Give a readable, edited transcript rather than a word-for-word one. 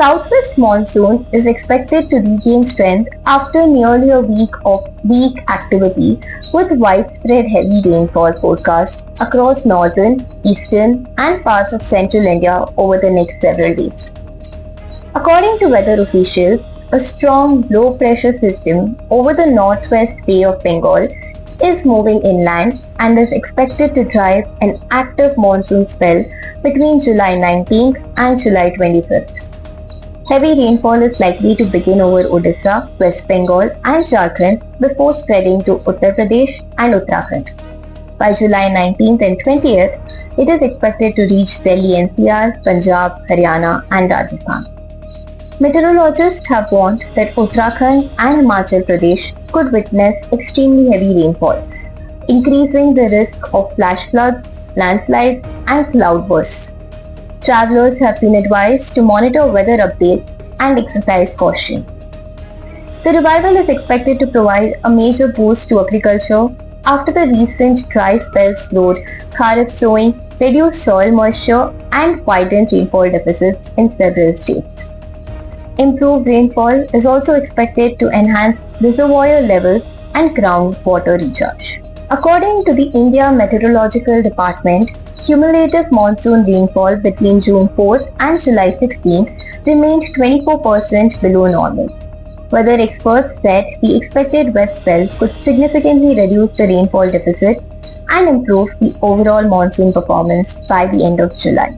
southwest monsoon is expected to regain strength after nearly a week of weak activity, with widespread heavy rainfall forecast across northern, eastern and parts of central India over the next several days. According to weather officials, a strong low pressure system over the northwest Bay of Bengal is moving inland and is expected to drive an active monsoon spell between July 19th and July 25th. Heavy rainfall is likely to begin over Odisha, West Bengal and Jharkhand before spreading to Uttar Pradesh and Uttarakhand. By July 19th and 20th, it is expected to reach Delhi NCR, Punjab, Haryana and Rajasthan. Meteorologists have warned that Uttarakhand and Himachal Pradesh could witness extremely heavy rainfall, increasing the risk of flash floods, landslides and cloudbursts. Travelers have been advised to monitor weather updates and exercise caution. The revival is expected to provide a major boost to agriculture after the recent dry spell slowed kharif sowing, reduced soil moisture and widened rainfall deficits in several states. Improved rainfall is also expected to enhance reservoir levels and groundwater recharge. According to the India Meteorological Department, cumulative monsoon rainfall between June 4th and July 16th remained 24% below normal. Weather experts said the expected wet spell could significantly reduce the rainfall deficit and improve the overall monsoon performance by the end of July.